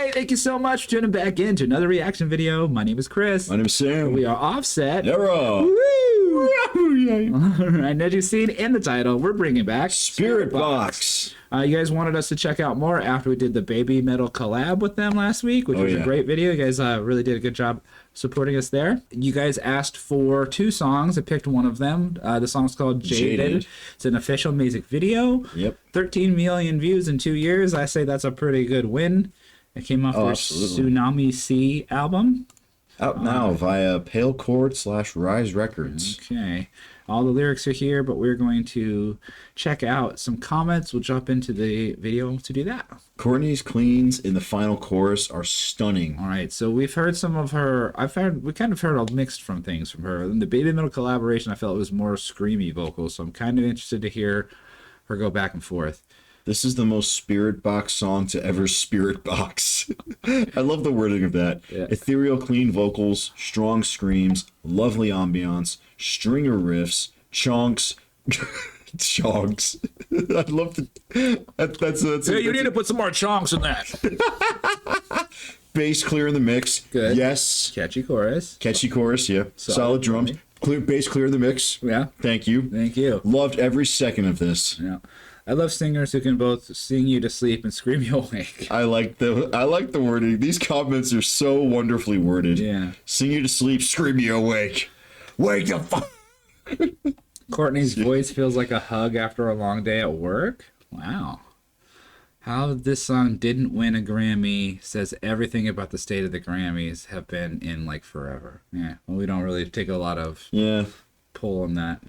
right, thank you so much for tuning back in to another reaction video. My name is Chris. My name is Sam. We are Offset. All right, as you've seen in the title, we're bringing back Spiritbox. You guys wanted us to check out more after we did the Baby Metal collab with them last week, which was a great video. You guys really did a good job supporting us there. You guys asked for 2 songs. I picked one of them. The song's called Jaded. It's an official music video. Yep. 13 million views in 2 years. I say that's a pretty good win. It came off their Tsunami Sea album. Out now via Pale Chord / Rise Records. Okay. All the lyrics are here, but we're going to check out some comments. We'll jump into the video to do that. Courtney's cleans in the final chorus are stunning. All right, so we've heard some of her. We kind of heard all mixed from things from her. In the Baby Metal collaboration, I felt it was more screamy vocals, so I'm kind of interested to hear her go back and forth. This is the most Spiritbox song to ever Spiritbox. I love the wording of that. Yeah. Ethereal, clean vocals, strong screams, lovely ambiance, stringer riffs, chunks. Chunks. I'd love to. That's you need to put some more chunks in that. Bass clear in the mix. Good. Yes. Catchy chorus. Catchy chorus, yeah. Solid drums. Clear bass clear in the mix. Yeah. Thank you. Thank you. Loved every second of this. Yeah. I love singers who can both sing you to sleep and scream you awake. I like the wording. These comments are so wonderfully worded. Yeah. Sing you to sleep, scream you awake. Wake the fuck. Courtney's voice feels like a hug after a long day at work. Wow. How this song didn't win a Grammy says everything about the state of the Grammys have been in like forever. Yeah. Well, we don't really take a lot of pull on that.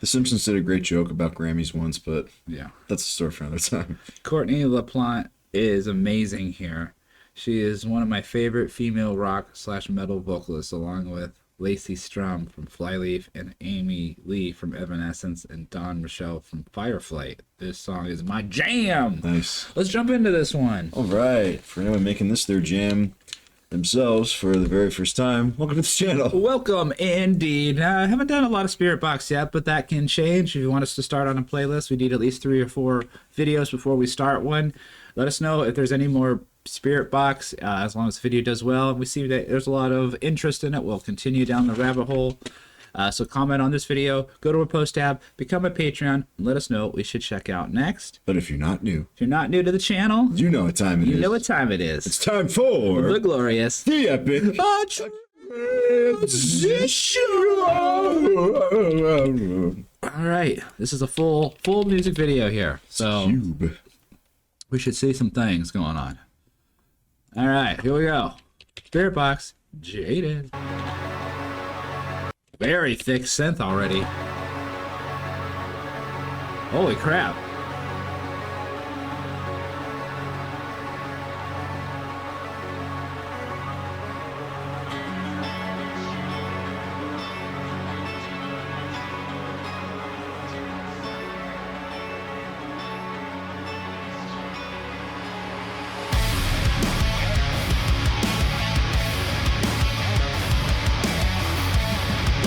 The Simpsons did a great joke about Grammys once, but yeah, that's a story for another time. Courtney LaPlante is amazing here. She is one of my favorite female rock / metal vocalists, along with Lacey Strum from Flyleaf and Amy Lee from Evanescence and Dawn Michelle from Fireflight. This song is my jam. Nice. Let's jump into this one. All right. For anyone making this their jam themselves for the very first time, welcome to the channel. Welcome indeed. I haven't done a lot of Spiritbox yet, but that can change. If you want us to start on a playlist, we need at least 3 or 4 videos before we start one. Let us know if there's any more Spiritbox, as long as the video does well. We see that there's a lot of interest in it. We'll continue down the rabbit hole. So comment on this video, go to our post tab, become a Patreon, and let us know what we should check out next. But if you're not new to the channel, you know what time it is. You know what time it is. It's time for the glorious, the epic All right, this is a full music video here, so we should see some things going on. All right, here we go. Spiritbox, Jaded. Very thick synth already. Holy crap.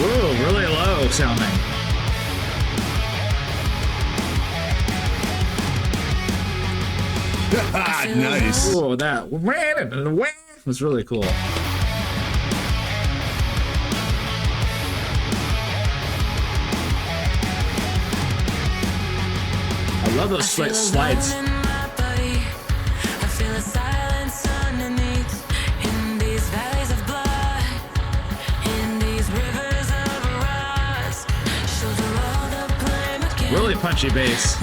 Ooh, really low sounding. Nice. Ooh, that was really cool. I love those slides. Really punchy bass.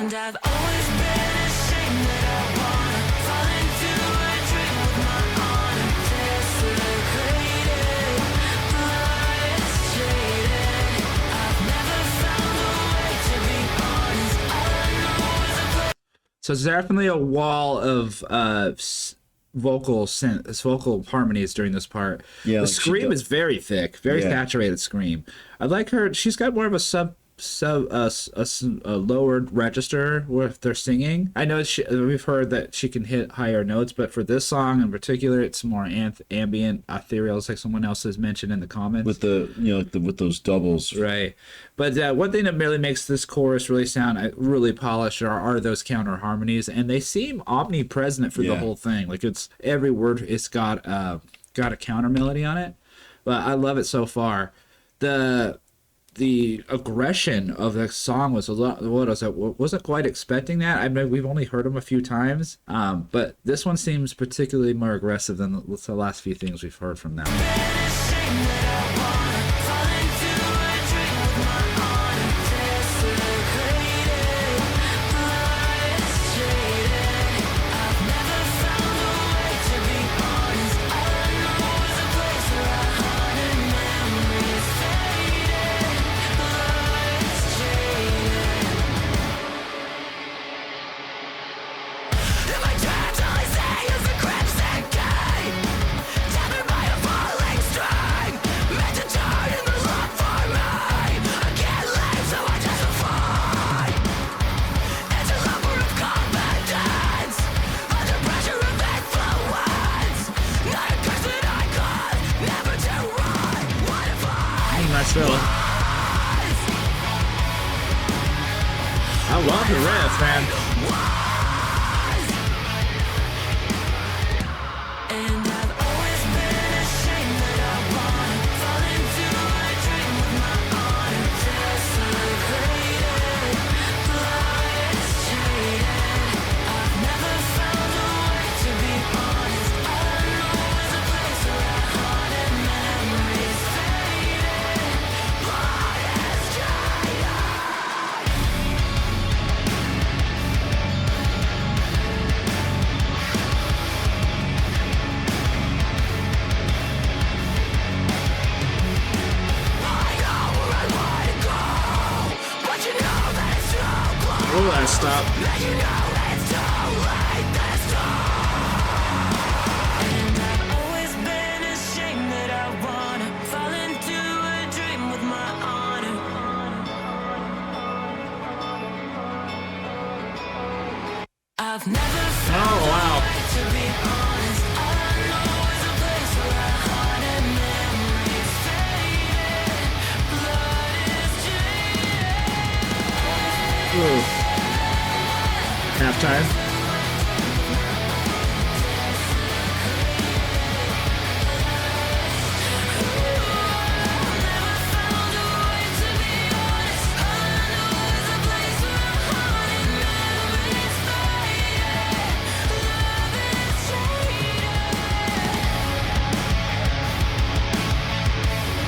And I've always been ashamed that I wanna fall into a dream with my honor desecrated, glorious jaded. I've never found a way to be honest. All I know is a So it's definitely a wall of vocal harmonies during this part. Yeah, The like she scream does. is very thick, very Yeah. saturated scream. I like her. She's got more of a a lowered register with their singing. I know we've heard that she can hit higher notes, but for this song in particular, it's more ambient, ethereal, it's like someone else has mentioned in the comments. With the with those doubles. Right. But one thing that really makes this chorus really sound really polished are those counter harmonies, and they seem omnipresent for the Yeah. whole thing. Like it's every word, it's got a counter melody on it. But I love it so far. The aggression of the song was a lot. What was it? Wasn't quite expecting that. I mean, we've only heard them a few times, but this one seems particularly more aggressive than the last few things we've heard from them. I love the riff, man. And I've always been ashamed that I wanna fall into a dream with my honor desecrated, blood is jaded. I've never found a way to be honest. All I know is a place where I haunted memories faded, blood is jaded. Oh, that stop. And I've always been ashamed that I wanna fall into a dream with my honor. I've never found Oh, wow. a way to be honest. All I know is a place where I haunted memories faded, blood is jaded. Ooh. Halftime.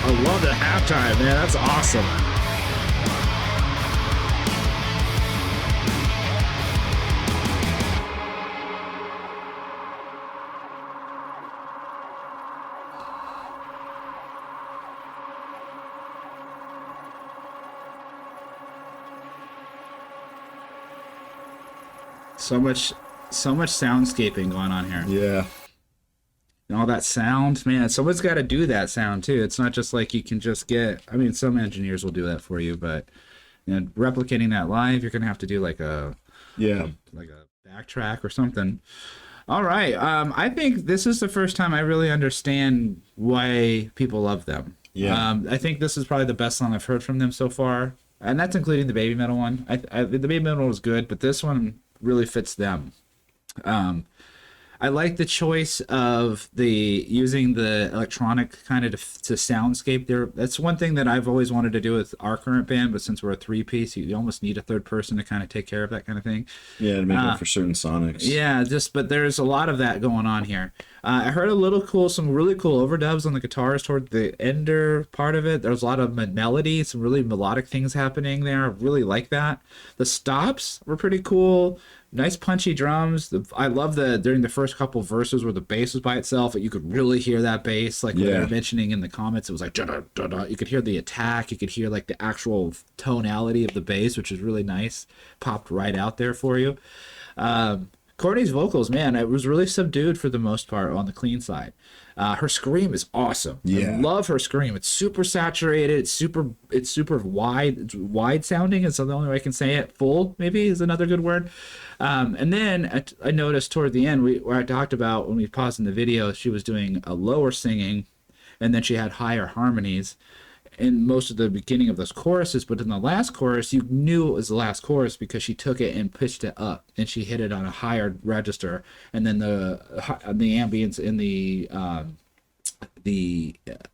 I love the halftime, man. That's awesome. So much soundscaping going on here. Yeah. And all that sound, man, someone's got to do that sound too. It's not just like you can just get, I mean, some engineers will do that for you, but replicating that live, you're going to have to do like a backtrack or something. All right. I think this is the first time I really understand why people love them. Yeah. I think this is probably the best song I've heard from them so far. And that's including the Baby Metal one. The Baby Metal was good, but this one really fits them. I like the choice of using the electronic kind of to soundscape there. That's one thing that I've always wanted to do with our current band, but since we're a three-piece, you almost need a third person to kind of take care of that kind of thing. Yeah, to make up for certain sonics. Yeah, but there's a lot of that going on here. I heard some really cool overdubs on the guitars toward the ender part of it. There's a lot of melody, some really melodic things happening there. I really like that. The stops were pretty cool. Nice punchy drums. I love during the first couple verses where the bass was by itself, you could really hear that bass. Like they were mentioning in the comments, it was like da da da. You could hear the attack. You could hear like the actual tonality of the bass, which is really nice. Popped right out there for you. Courtney's vocals, man, it was really subdued for the most part on the clean side. Her scream is awesome. Yeah. I love her scream. It's super saturated. It's super wide. It's wide sounding. It's the only way I can say it. Full, maybe, is another good word. And then I noticed toward the end, where I talked about when we paused in the video, she was doing a lower singing, and then she had higher harmonies in most of the beginning of those choruses, but in the last chorus, you knew it was the last chorus because she took it and pitched it up, and she hit it on a higher register, and then the ambience in the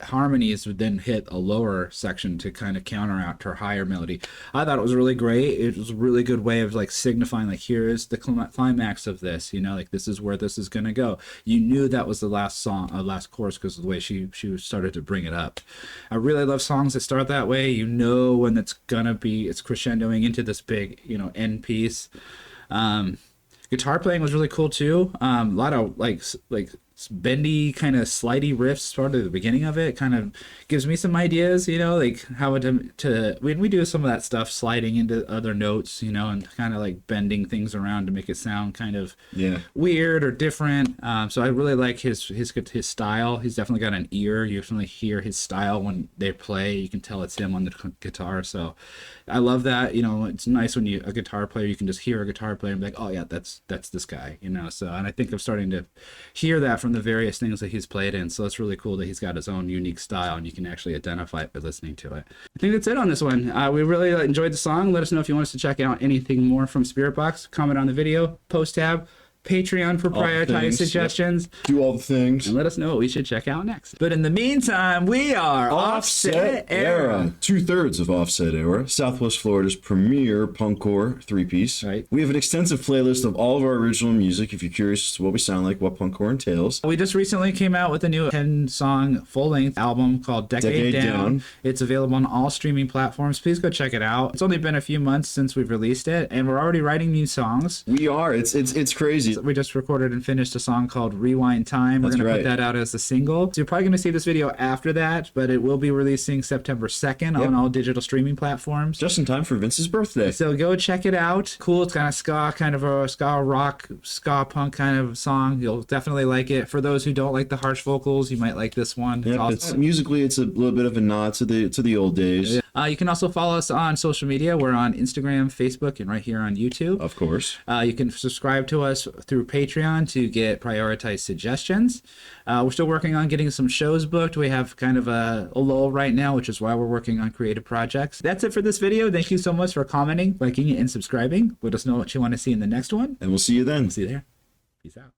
harmonies would then hit a lower section to kind of counteract her higher melody. I thought it was really great. It was a really good way of like signifying like, here is the climax of this, you know, like this is where this is going to go. You knew that was the last song, last chorus, because of the way she started to bring it up. I really love songs that start that way. You know when it's crescendoing into this big, you know, end piece. Guitar playing was really cool too. A lot of like bendy kind of slidey riffs part of the beginning of it. Kind of gives me some ideas, you know, like how to when we do some of that stuff, sliding into other notes, you know, and kind of like bending things around to make it sound kind of weird or different. So I really like his style. He's definitely got an ear. You definitely hear his style when they play. You can tell it's him on the guitar. So I love that. You know, it's nice when a guitar player, you can just hear a guitar player and be like, oh yeah, that's this guy, you know. So, and I think I'm starting to hear that from the various things that he's played in. So it's really cool that he's got his own unique style and you can actually identify it by listening to it. I think that's it on this one. We really enjoyed the song. Let us know if you want us to check out anything more from Spiritbox. Comment on the video, post tab, Patreon for prioritized suggestions. Do all the things. And let us know what we should check out next. But in the meantime, we are Offset Era. 2/3 of Offset Era, Southwest Florida's premier punkcore three-piece. Right. We have an extensive playlist of all of our original music if you're curious as to what we sound like, what punkcore entails. We just recently came out with a new 10-song full-length album called Decade Down. It's available on all streaming platforms. Please go check it out. It's only been a few months since we've released it, and we're already writing new songs. We are. It's crazy. We just recorded and finished a song called Rewind Time. We're going to put that out as a single. So you're probably going to see this video after that, but it will be releasing September 2nd on all digital streaming platforms. Just in time for Vince's birthday. So go check it out. Cool. It's kind of ska, kind of a ska rock, ska punk kind of song. You'll definitely like it. For those who don't like the harsh vocals, you might like this one. Musically, it's a little bit of a nod to the old days. You can also follow us on social media. We're on Instagram, Facebook, and right here on YouTube. Of course. You can subscribe to us through Patreon to get prioritized suggestions. We're still working on getting some shows booked. We have kind of a lull right now, which is why we're working on creative projects. That's it for this video. Thank you so much for commenting, liking, and subscribing. Let us know what you want to see in the next one. And we'll see you then. See you there. Peace out.